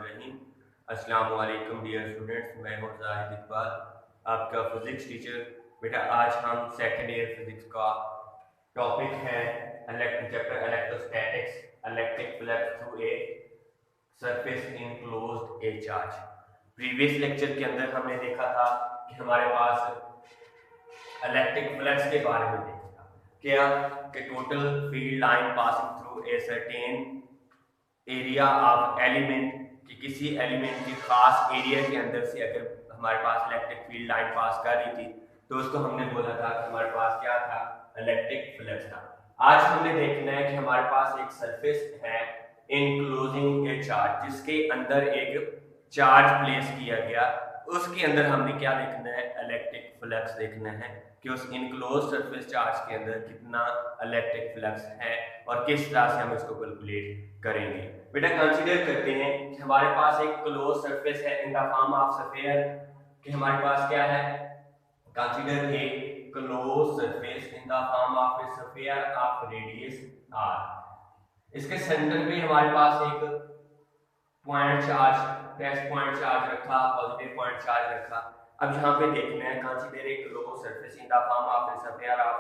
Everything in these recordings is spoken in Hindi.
बिस्मिल्लाहिर्रहमानिर्रहीम। अस्सलामु अलैकुम डियर स्टूडेंट्स, मैं हूं जाहिद इकबाल, आपका फिजिक्स टीचर। बेटा आज हम सेकेंड ईयर फिजिक्स का टॉपिक है chapter electrostatics, electric flux through a surface enclosed A charge. Previous lecture के अंदर हमने देखा था कि हमारे पास इलेक्ट्रिक फ्लक्स के बारे में देखा था क्या कि total field line passing through a certain area of element, कि किसी एलिमेंट की खास एरिया के अंदर से अगर हमारे पास इलेक्ट्रिक फील्ड लाइन पास कर रही थी तो उसको हमने बोला था कि हमारे पास क्या था, इलेक्ट्रिक फ्लक्स था। आज हमने देखना है कि हमारे पास एक सरफेस है इनक्लोजिंग ए चार्ज, जिसके अंदर एक चार्ज प्लेस किया गया। उसके अंदर हमने क्या देखना है, इलेक्ट्रिक फ्लक्स देखना है कि उस इनक्लोज सरफेस चार्ज के अंदर कितना इलेक्ट्रिक फ्लक्स है और किस तरह से हम इसको कैलकुलेट करेंगे। बेटा कंसीडर करते हैं कि हमारे पास एक क्लोज सरफेस है in the form of sphere, कि हमारे पास क्या है, consider a close surface in the form of a sphere of radius r। इसके सेंटर पे हमारे पास एक point charge, test point charge रखा, पॉजिटिव पॉइंट चार्ज रखा। अब यहाँ पे देखना है consider a close surface in the form of a sphere of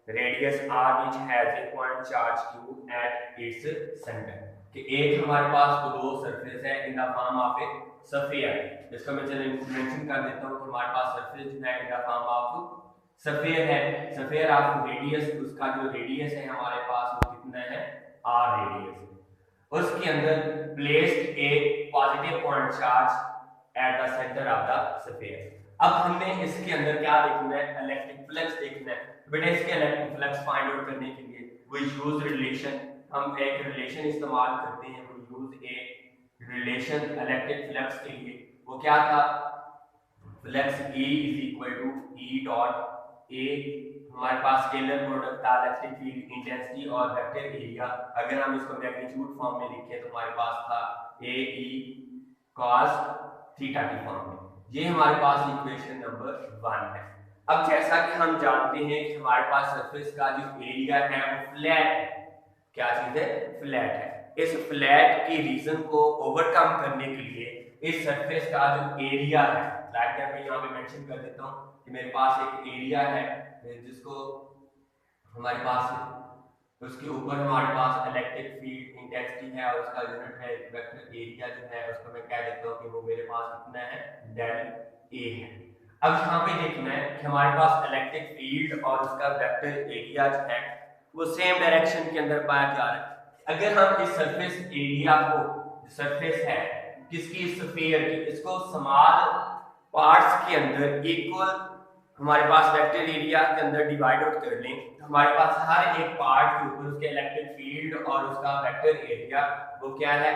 radius r which has a point charge q at its center, कि एक हमारे पास क्लोज सरफेस है in the form of a sphere, जिसको मैं चलिए मेंशन कर देता हूँ कि हमारे पास सरफेस जो है in the form of sphere है। स्फीयर ऑफ रेडियस, उसका जो रेडियस है हमारे पास वो कितना है, r रेडियस। उसके अंदर placed a positive point charge at the centre of the sphere. अब हमने इसके अंदर क्या देखना है, इलेक्ट्रिक फ्लक्स देखना है। बेटा इसके इलेक्ट्रिक फ्लक्स फाइंड आउट करने के लिए वी यूज रिलेशन, हम एक रिलेशन इस्तेमाल करते हैं, we use a relation electric flux के लिए। वो क्या था, flux E is equal to E dot A, हमारे पास स्केलर प्रोडक्ट था इलेक्ट्रिक फील्ड इंटेंसिटी और वेक्टर एरिया। अगर हम इसको मैग्नीट्यूड फॉर्म में लिखें तो हमारे पास था ए ई cos थीटा की फॉर्म में। ये हमारे पास इक्वेशन नंबर 1 है। अब जैसा कि हम जानते हैं कि हमारे पास सरफेस का जो एरिया है वो फ्लैट है। क्या चीज है, फ्लैट है। इस फ्लैट की रीजन को ओवरकम करने के लिए इस सरफेस का जो एरिया है, लाइक मैं यहाँ पे मेंशन कर देता हूँ कि मेरे पास एक एरिया है जिसको हमारे पास, उसके ऊपर हमारे पास इलेक्ट्रिक फील्ड इंटेंसिटी है और उसका यूनिट है वेक्टर एरिया जो है, उसको मैं कह देता हूँ कि वो मेरे पास कितना है, डेल ए है। अब यहाँ पे देखना है कि हमारे पास इलेक्ट्रिक फील्ड और उसका वेक्टर एरिया जो है वो सेम डायरेक्शन के अंदर पाया जा रहा है। अगर हम इस सरफेस एरिया को, सरफेस है किसकी, स्फीयर की, इसको स्मॉल पार्ट्स के अंदर इक्वल हमारे पास वेक्टर एरिया के अंदर डिवाइड आउट कर लें तो हमारे पास हर एक पार्ट के ऊपर उसके इलेक्ट्रिक फील्ड और उसका वेक्टर एरिया वो क्या है,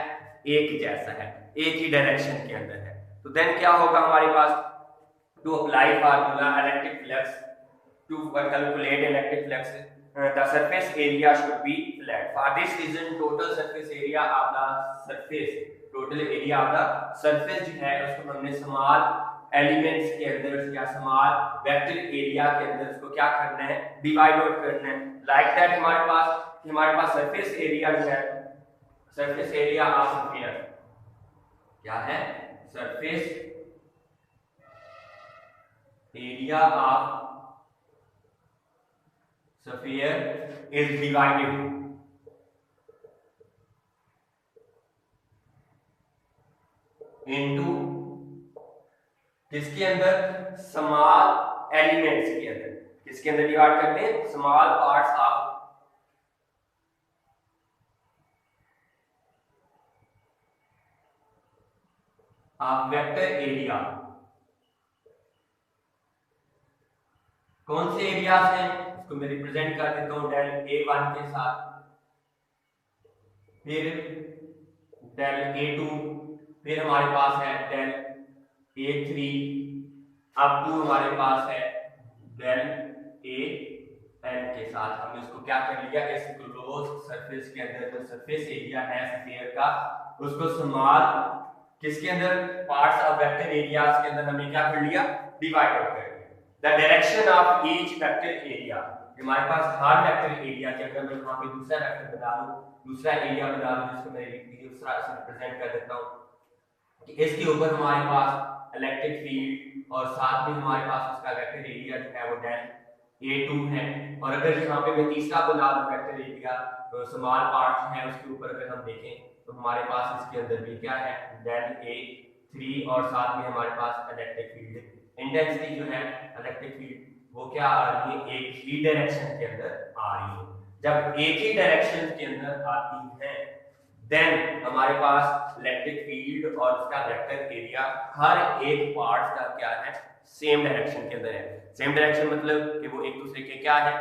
एक जैसा है, एक ही डायरेक्शन के अंदर है। तो देन क्या होगा हमारे पास, to apply formula electric flux, to calculate electric flux the surface area should be flat. For this reason total surface area of the surface, total area of the surface जो है उसको हमने स्मॉल एलिमेंट्स के अंदर या स्मॉल वेक्टर एरिया के अंदर उसको क्या करना है, डिवाइड आउट करना है। लाइक दैट हमारे पास सरफेस एरिया जो है, सरफेस एरिया ऑफ स्फीयर क्या है, surface area of sphere is divided into किसके अंदर, स्मॉल एलिमेंट्स के अंदर। किसके अंदर डिवाइड करते हैं, small parts of vector area. कौन से एरियाज हैं, इसको मैं रिप्रेजेंट कर देता हूं डेल A1 के साथ, फिर डेल A2, फिर हमारे पास है डेल A3, अब टू हमारे पास है डेल AN के साथ। हमने इसको क्या कर लिया, इस क्लोज सरफेस के अंदर जो सरफेस एरिया है स्फीयर का, उसको स्मॉल किसके अंदर, पार्ट्स ऑफ वेक्टर एरियाज के अंदर हमने क्या कर लिया, डिवाइड कर लिया। The direction of each vector area, हमारे पास हर वेक्टर एरिया के, अगर मैं यहाँ पे दूसरा वेक्टर बना लूं, दूसरा एरिया बना लूं जिसको मैं दूसरा से रिप्रेजेंट कर देता हूँ, कि इसके ऊपर हमारे पास इलेक्ट्रिक फील्ड और साथ में हमारे पास उसका वेक्टर एरिया जो है वो डेल A2 है। और अगर यहाँ पे मैं तीसरा बना दूं वेक्टर एरिया तो स्मॉल पार्ट है उसके ऊपर अगर हम देखें तो हमारे पास इसके अंदर भी क्या है डेल A3 और साथ में हमारे पास इलेक्ट्रिक फील्ड इंटेंसिटी जो है इलेक्ट्रिक फील्ड वो क्या आ रही है एक ही डायरेक्शन के अंदर आ रही है। जब एक ही डायरेक्शन के अंदर आती है देन हमारे पास इलेक्ट्रिक फील्ड और उसका वेक्टर एरिया हर एक पार्ट का क्या है सेम डायरेक्शन के अंदर है। सेम डायरेक्शन मतलब कि वो एक दूसरे के क्या है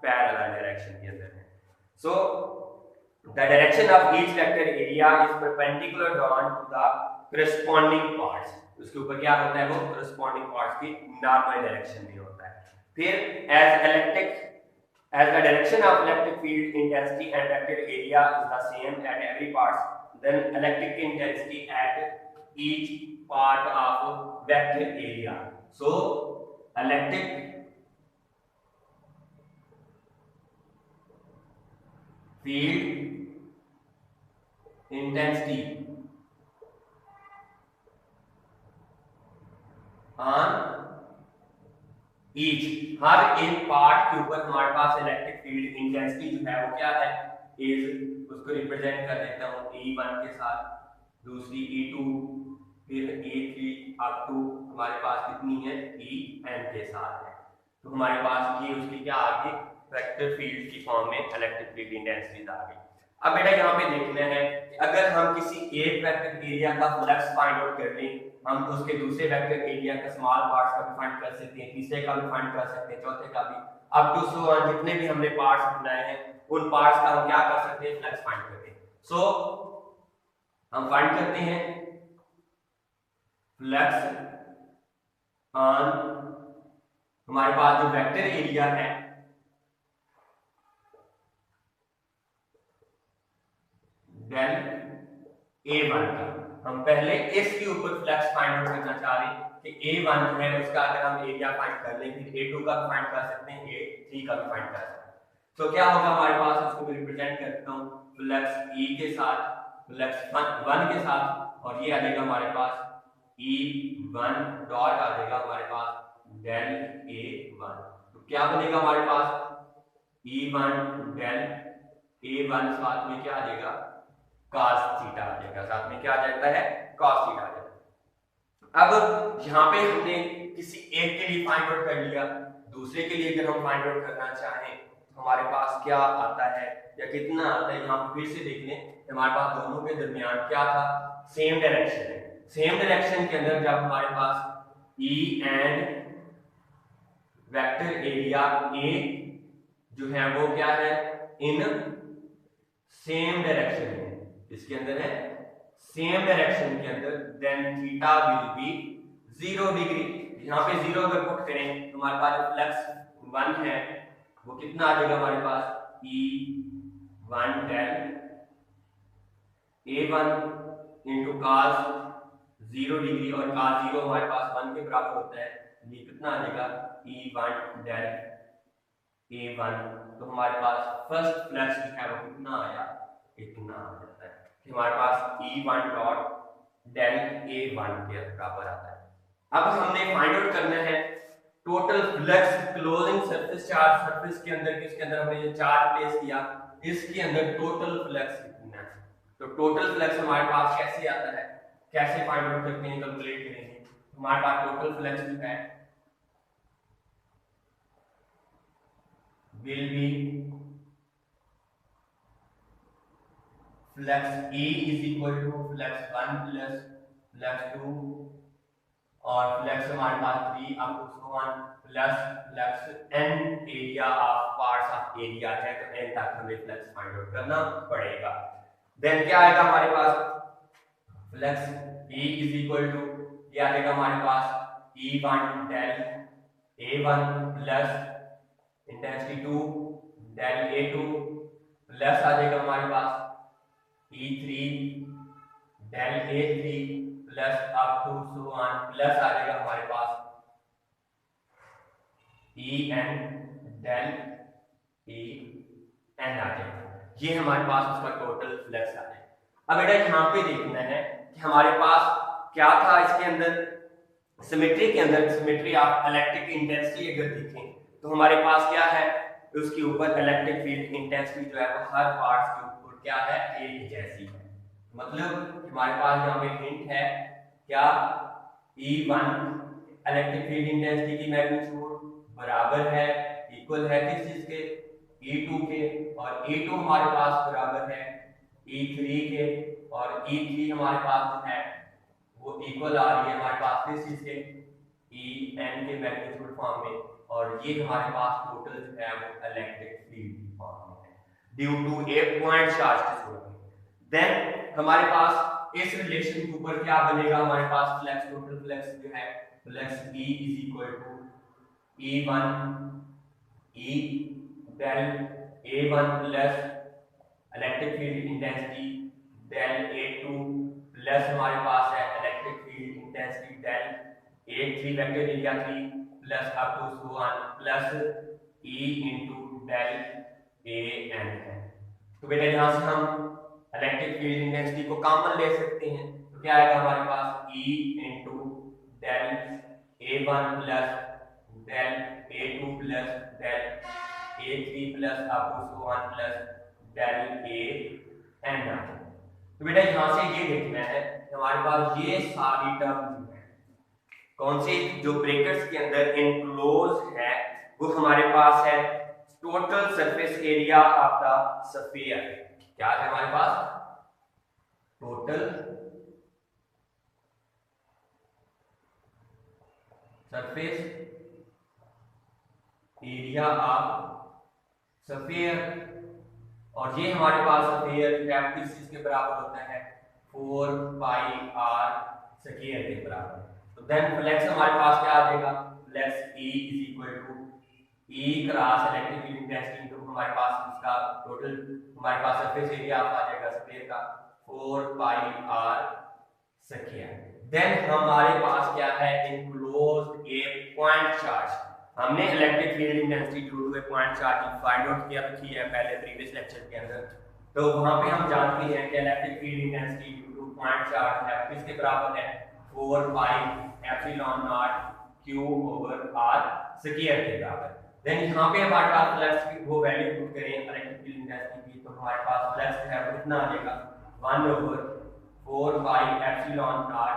पैरेलल डायरेक्शन के अंदर है। So the direction of each vector area is perpendicular drawn to the corresponding parts। उसके ऊपर क्या होता है वो corresponding parts की नॉर्मल डायरेक्शन में होता है। फिर as the direction of electric field intensity and vector area is the same at every part, then electric intensity at each part of vector area. So electric field intensity on each हर एक पार्ट के ऊपर हमारे पास इलेक्ट्रिक फील्ड इंटेंसिटी जो है वो क्या है इज उसको रिप्रेजेंट कर देता हूं E1 के साथ, दूसरी E2, फिर E3 अप टू हमारे पास कितनी है En के साथ है। तो हमारे पास ये उसकी क्या आ गई वेक्टर फील्ड की फॉर्म में इलेक्ट्रिक फील्ड इंटेंसिटी आ गई। अब बेटा यहाँ पे देखना है कि अगर हम किसी एक वेक्टर एरिया का फ्लक्स फाइंड आउट कर लें हम उसके दूसरे वेक्टर एरिया का स्मॉल पार्ट्स का भी फाइंड कर सकते हैं, तीसरे का भी फाइंड कर सकते हैं, चौथे का भी, अप टू सो ऑन जितने भी हमने पार्ट्स बनाए हैं उन पार्ट्स का हम क्या कर सकते हैं फ्लक्स फाइंड करते हैं। सो हम फाइंड करते हैं फ्लक्स ऑन हमारे पास जो वेक्टर एरिया है डेल A1 का हम पहले इसके ऊपर फ्लक्स फाइंड आउट करना चाह रहे हैं कि A1 जो है उसका अगर हम एरिया फाइंड कर लें फिर A2 का भी फाइंड कर सकते हैं, A3 का भी फाइंड कर सकते हैं। तो क्या होगा हमारे पास उसको मैं रिप्रेजेंट करता हूं फ्लक्स E के साथ फ्लक्स 1 के साथ और ये आ जाएगा हमारे पास E1 डॉट आ जाएगा हमारे पास डेल A1। तो क्या बनेगा हमारे पास E1 डेल A1 साथ में क्या आ जाएगा cos थीटा आ जाएगा, साथ में क्या आ जाता है cos थीटा आ जाएगा। अब यहाँ पे हमने किसी एक के लिए फाइंड आउट कर लिया, दूसरे के लिए अगर हम फाइंड आउट करना चाहें तो हमारे पास क्या आता है या कितना आता है। यहाँ पे फिर से देख लें हमारे पास दोनों के दरमियान क्या था सेम डायरेक्शन है। सेम डायरेक्शन के अंदर जब हमारे पास E and vector area A जो है वो क्या है इन सेम डायरेक्शन है, इसके अंदर है सेम डायरेक्शन के अंदर then theta will be 0 degree. यहाँ पे 0 अगर पुट करें तो हमारे पास जो फ्लक्स 1 है वो कितना आ जाएगा हमारे पास E1 del A1 into cos 0 degree और cos 0 हमारे पास 1 के बराबर होता है, ये कितना आ जाएगा E1 डेल A1। तो हमारे पास फर्स्ट फ्लक्स जो है वो कितना आया इतना आ जाता है कि हमारे पास E1 डॉट डेल A1 के बराबर आता है। अब हमने फाइंड आउट करना है total flux closing surface charge surface के अंदर, किसके अंदर हमने ये चार्ज प्लेस किया इसके अंदर टोटल फ्लक्स कितना है। तो टोटल फ्लक्स हमारे पास कैसे आता है, कैसे फाइंड आउट करते हैं, कैलकुलेट करेंगे। हमारे पास टोटल फ्लक्स जो है will be flux E is equal to flux 1 plus flux 2 और flux हमारे पास 3 up to so on plus flux n area of parts of area है तो n तक हमें flux फाइंड आउट करना पड़ेगा। देन क्या आएगा हमारे पास flux E is equal to ये आ जाएगा हमारे पास E1 del A1 plus intensity 2 del A2 plus आ जाएगा हमारे पास E3 del A3 plus up to so on plus आ जाएगा हमारे पास En डेल En आ जाएगा। ये हमारे पास उसका टोटल फ्लक्स आ जाएगा। अब बेटा यहाँ पे देखना है कि हमारे पास क्या था इसके अंदर, सिमेट्री के अंदर, सिमेट्री ऑफ इलेक्ट्रिक इंटेंसिटी अगर देखें तो हमारे पास क्या है, उसके ऊपर इलेक्ट्रिक फील्ड इंटेंसिटी जो है वो हर पार्ट्स के ऊपर क्या है, एक जैसी है। मतलब हमारे पास यहाँ पे हिंट है क्या, E1 इलेक्ट्रिक फील्ड इंटेंसिटी की मैग्नीट्यूड बराबर है, इक्वल है किस चीज के, E2 के, और E2 हमारे पास बराबर है E3 के, और E3 हमारे पास जो है वो इक्वल आ रही है हमारे पास किस चीज के, En के मैग्नीट्यूड फॉर्म में, और ये हमारे पास टोटल जो है वो इलेक्ट्रिक फील्ड फॉर्म में है due to a point charge की सूरत में। देन हमारे पास इस रिलेशन के ऊपर क्या बनेगा, हमारे पास फ्लक्स, टोटल फ्लक्स जो है flux E is equal to E1 E del A1 plus electric field intensity del A2 plus हमारे पास है electric field intensity del A3 vector area 3 plus up to so on plus E into del AN है। तो बेटा यहां से हम इलेक्ट्रिक फील्ड इंटेंसिटी को कॉमन ले सकते हैं, तो क्या आएगा हमारे पास E into del A1 plus del A2 plus del A3 plus up to so on plus del AN। तो बेटा यहां से ये देखना है कि हमारे पास ये सारी टर्म जो है कौन से जो ब्रैकेट्स के अंदर इनक्लोज है, वो हमारे पास है total surface area of the sphere. क्या है हमारे पास, total surface area of sphere, और ये हमारे पास स्फीयर किस चीज के बराबर होता है, 4 पाई r स्क्वायर के बराबर। तो देन फ्लक्स हमारे पास क्या आ जाएगा, flux E is equal to E cross electric field intensity into हमारे पास इसका टोटल हमारे पास सरफेस एरिया आ जाएगा स्फीयर का 4 पाई r स्क्वायर। देन हमारे पास क्या है, इनक्लोज्ड ए पॉइंट चार्ज। हमने electric field intensity due to a point charge find out किया रखी है पहले प्रीवियस लेक्चर के अंदर। तो वहां पे हम जानते हैं कि electric field intensity due two point charge है किसके बराबर है, 4 pi epsilon not q over r square के बराबर। देन यहां पे हमारे पास फ्लक्स की वो वैल्यू पुट करें इलेक्ट्रिक फील्ड इंटेंसिटी की, तो हमारे पास फ्लक्स है वो कितना आ जाएगा, 1 over 4 pi epsilon not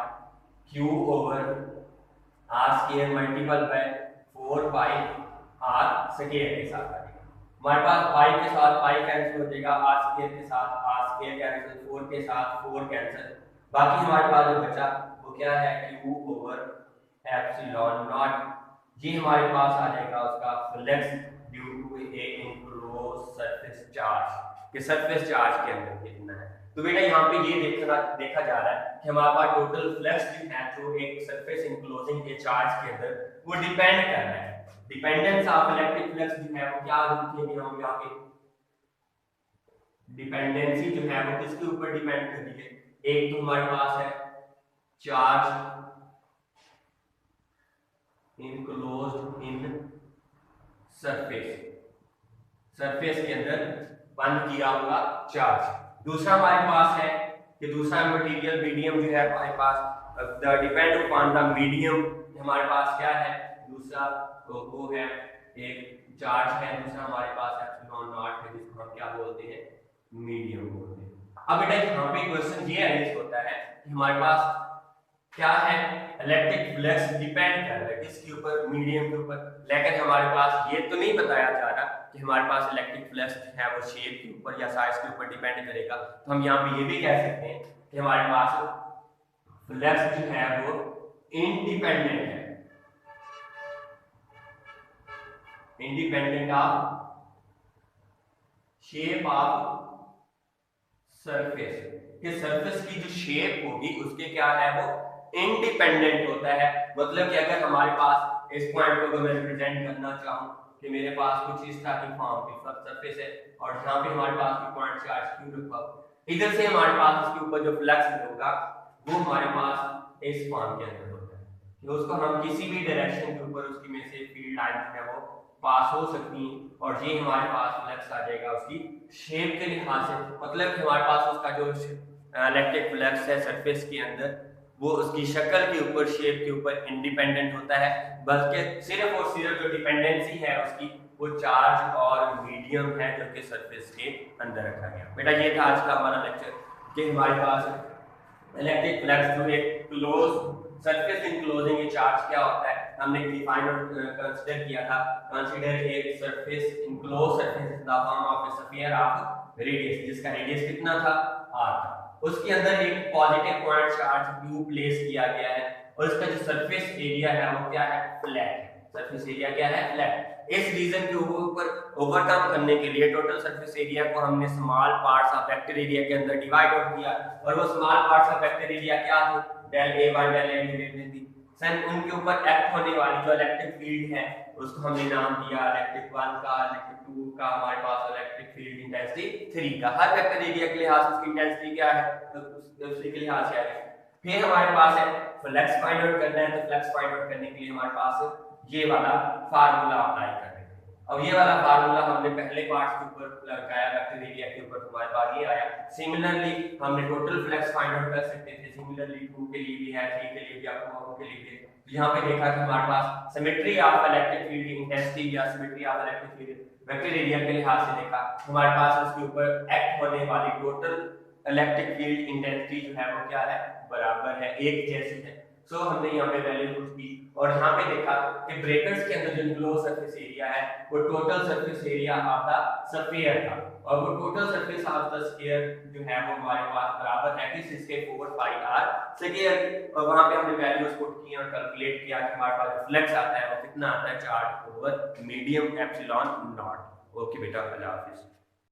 q over r square multiple bye 4 pi r square के साथ आ जाएगा। हमारे पास पाई के साथ पाई कैंसिल हो जाएगा, r स्क्वायर के साथ r स्क्वायर कैंसिल, 4 के साथ 4 कैंसिल, बाकी हमारे पास जो बचा वो क्या है, q ओवर एप्सिलॉन नॉट। ये हमारे पास आ जाएगा उसका flux due to a enclosed surface charge, कि सरफेस चार्ज के अंदर कितना है। तो बेटा यहाँ पे ये देखा जा रहा है कि हमारे पास टोटल फ्लक्स जो है जो एक सरफेस इंक्लोजिंग ए चार्ज के अंदर वो डिपेंड कर रहा है। डिपेंडेंस ऑफ इलेक्ट्रिक फ्लक्स जो है वो क्या लिखेंगे हम यहाँ पे, डिपेंडेंसी जो है वो किसके ऊपर डिपेंड कर रही है, एक तो हमारे पास है charge enclosed in surface, surface के अंदर बंद किया हुआ चार्ज। दूसरा हमारे पास है कि दूसरा मटेरियल मीडियम जो है हमारे पास the depend upon the medium, हमारे पास क्या है, दूसरा वो है एक चार्ज है, दूसरा हमारे पास एप्सिलॉन नॉट है जिसको हम क्या बोलते हैं, मीडियम बोलते हैं। अब बेटा यहाँ पे क्वेश्चन ये अरेंज होता है कि हमारे पास क्या है, इलेक्ट्रिक फ्लक्स डिपेंड कर रहा है किसके ऊपर, मीडियम के ऊपर, लेकिन हमारे पास ये तो नहीं बताया जा रहा कि हमारे पास इलेक्ट्रिक फ्लक्स है वो शेप के ऊपर या साइज के ऊपर डिपेंड करेगा। तो हम यहाँ पे ये भी कह सकते हैं कि हमारे पास फ्लक्स जो है वो इंडिपेंडेंट है, independent of shape of surface, कि सरफेस की जो शेप होगी उसके क्या है वो इंडिपेंडेंट होता है। मतलब कि अगर हमारे पास इस पॉइंट को मैं रिप्रेजेंट करना चाहूं कि मेरे पास कुछ इस तरह की फॉर्म की सरफेस है और यहाँ पे हमारे पास कोई पॉइंट चार्ज क्यों रखा, इधर से हमारे पास उसके ऊपर जो फ्लक्स होगा वो हमारे पास इस फॉर्म के अंदर होता है, तो उसको हम किसी भी डायरेक्शन के ऊपर उसकी में से फील्ड लाइन है वो पास हो सकती है, और ये हमारे पास फ्लक्स आ जाएगा उसकी शेप के लिहाज से। मतलब कि हमारे पास उसका जो इलेक्ट्रिक फ्लक्स है सरफेस के अंदर वो उसकी शक्ल के ऊपर, शेप के ऊपर इंडिपेंडेंट होता है, बल्कि सिर्फ और सिर्फ जो डिपेंडेंसी है उसकी वो चार्ज और मीडियम है जो कि सरफेस के अंदर रखा गया। बेटा ये था आज का हमारा लेक्चर कि हमारे पास इलेक्ट्रिक फ्लक्स थ्रू एक क्लोज सरफेस इनक्लोजिंग ए चार्ज क्या होता है हमने डिफाइन और कंसीडर किया था। Consider a surface enclose surface in the form of a sphere of radius, जिसका रेडियस कितना था, r था। उसके अंदर एक positive point charge q place किया गया है और इसका जो सरफेस एरिया है वो क्या है, फ्लैट है। सरफेस एरिया क्या है, फ्लैट। इस रीजन के ऊपर ओवरकम करने के लिए टोटल सरफेस एरिया को हमने small parts of vector area के अंदर डिवाइड आउट किया और वो small parts of vector area क्या थे, डेल a1 डेल a2 थी। सन उनके ऊपर एक्ट होने वाली जो इलेक्ट्रिक फील्ड है उसको हमने नाम दिया इलेक्ट्रिक 1 का, इलेक्ट्रिक 2 का, हमारे पास इलेक्ट्रिक फील्ड इंटेंसिटी 3 का। हर वेक्टर एरिया के लिहाज से उसकी इंटेंसिटी क्या है, तो उसी के लिहाज से है। फिर हमारे पास है फ्लक्स फाइंड आउट करना है, तो फ्लक्स फाइंड आउट करने के लिए हमारे पास ये वाला फार्मूला अप्लाई करना है। अब ये वाला फार्मूला हमने पहले पार्ट के ऊपर लगाया, वेक्टर एरिया के ऊपर हमारे पास ये आया। सिमिलरली हमने टोटल फ्लक्स फाइंड आउट कर सकते थे, सिमिलरली 2 के लिए भी है, 3 के लिए भी, आपको के लिए भी। यहाँ पे देखा कि हमारे पास symmetry of electric field intensity या symmetry of electric field vector area के लिहाज से देखा हमारे पास उसके ऊपर एक्ट होने वाली टोटल इलेक्ट्रिक फील्ड इंटेंसिटी जो है वो क्या है, बराबर है, एक जैसी है। सो हमने यहाँ पे वैल्यू पुट की और यहाँ पे देखा कि ब्रेकर्स के अंदर जो इनक्लोज सरफेस एरिया है वो total surface area of the sphere था और वो total surface of the sphere जो है वो हमारे पास बराबर है कि 64 पाई r स्क्वायर। और वहां पे हमने वैल्यूज पुट की और कैलकुलेट किया कि हमारे पास जो फ्लक्स आता है वो कितना आता है, charge over medium epsilon not. Okay बेटा, अल्लाह हाफिज।